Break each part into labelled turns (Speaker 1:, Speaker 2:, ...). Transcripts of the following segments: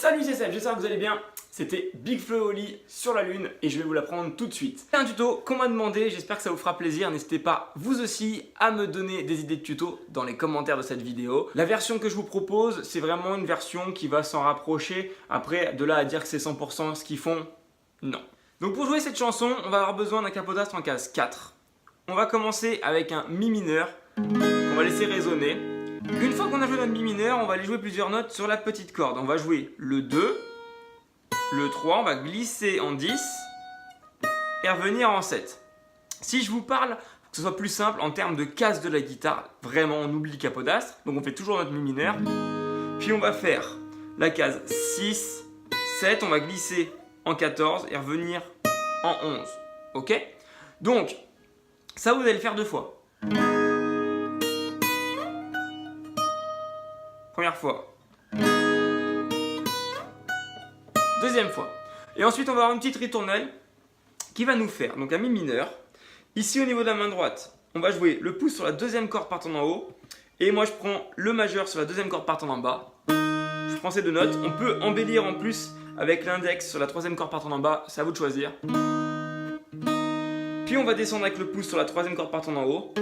Speaker 1: Salut, c'est Seb, j'espère que vous allez bien. C'était Big Flo et Oli sur la lune et je vais vous l'apprendre tout de suite. C'est un tuto qu'on m'a demandé, j'espère que ça vous fera plaisir. N'hésitez pas vous aussi à me donner des idées de tutos dans les commentaires de cette vidéo. La version que je vous propose, c'est vraiment une version qui va s'en rapprocher. Après, de là à dire que c'est 100% ce qu'ils font, non. Donc pour jouer cette chanson, on va avoir besoin d'un capodastre en case 4. On va commencer avec un mi mineur qu'on va laisser résonner. Une fois qu'on a joué notre mi mineur, on va aller jouer plusieurs notes sur la petite corde. On va jouer le 2, le 3, on va glisser en 10 et revenir en 7. Si je vous parle, pour que ce soit plus simple en termes de case de la guitare, vraiment on oublie le capodastre, donc on fait toujours notre mi mineur. Puis on va faire la case 6, 7, on va glisser en 14 et revenir en 11. Ok? Donc, ça vous allez le faire deux fois. Première fois. Deuxième fois. Et ensuite, on va avoir une petite ritournelle qui va nous faire donc un mi mineur. Ici, au niveau de la main droite, on va jouer le pouce sur la deuxième corde partant d'en haut. Et moi, je prends le majeur sur la deuxième corde partant d'en bas. Je prends ces deux notes. On peut embellir en plus avec l'index sur la troisième corde partant d'en bas. C'est à vous de choisir. Puis, on va descendre avec le pouce sur la troisième corde partant d'en haut.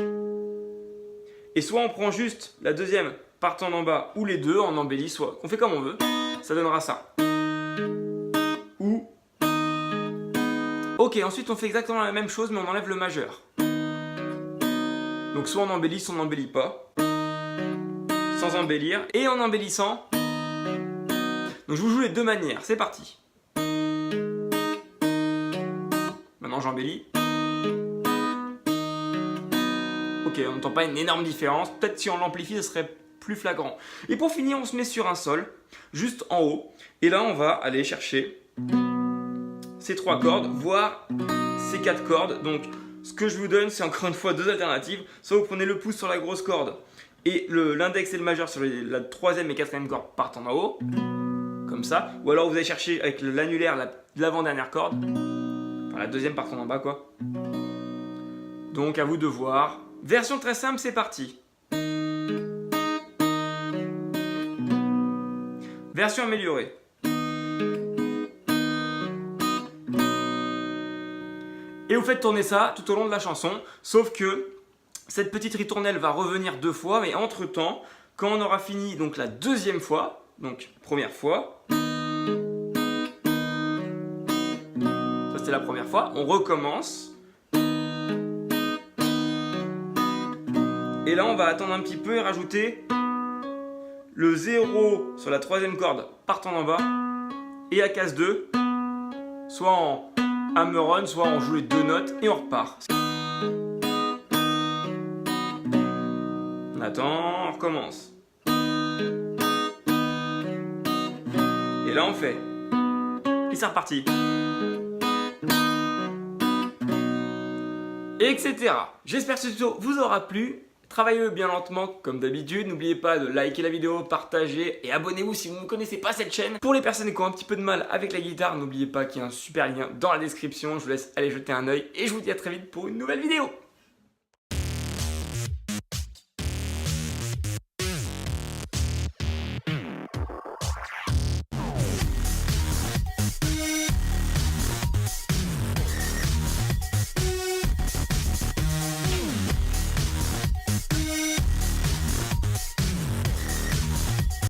Speaker 1: Et soit on prend juste la deuxième partant d'en bas ou les deux, on embellit, soit on fait comme on veut, ça donnera ça. Ou... Ok, ensuite on fait exactement la même chose mais on enlève le majeur. Donc soit on embellit, soit on n'embellit pas. Sans embellir. Et en embellissant. Donc je vous joue les deux manières, c'est parti. Maintenant j'embellis. Ok, on n'entend pas une énorme différence. Peut-être si on l'amplifie, ce serait plus flagrant. Et pour finir, on se met sur un sol, juste en haut. Et là, on va aller chercher ces trois cordes, voire ces quatre cordes. Donc, ce que je vous donne, c'est encore une fois deux alternatives. Soit vous prenez le pouce sur la grosse corde et l'index et le majeur sur la troisième et quatrième corde partant d'en haut, comme ça. Ou alors vous allez chercher avec l'annulaire l'avant-dernière corde, enfin la deuxième partant d'en bas, quoi. Donc, à vous de voir. Version très simple, c'est parti. Version améliorée. Et vous faites tourner ça tout au long de la chanson, sauf que cette petite ritournelle va revenir deux fois, mais entre temps, quand on aura fini donc la deuxième fois, donc première fois, ça c'était la première fois, on recommence. Et là, on va attendre un petit peu et rajouter le 0 sur la troisième corde partant d'en bas et à case 2, soit en hammer-on, soit on joue les deux notes et on repart. On attend, on recommence. Et là, on fait. Et c'est reparti. Etc. J'espère que ce tuto vous aura plu. Travaillez-le bien lentement comme d'habitude, n'oubliez pas de liker la vidéo, partager et abonnez-vous si vous ne connaissez pas cette chaîne. Pour les personnes qui ont un petit peu de mal avec la guitare, n'oubliez pas qu'il y a un super lien dans la description, je vous laisse aller jeter un œil et je vous dis à très vite pour une nouvelle vidéo.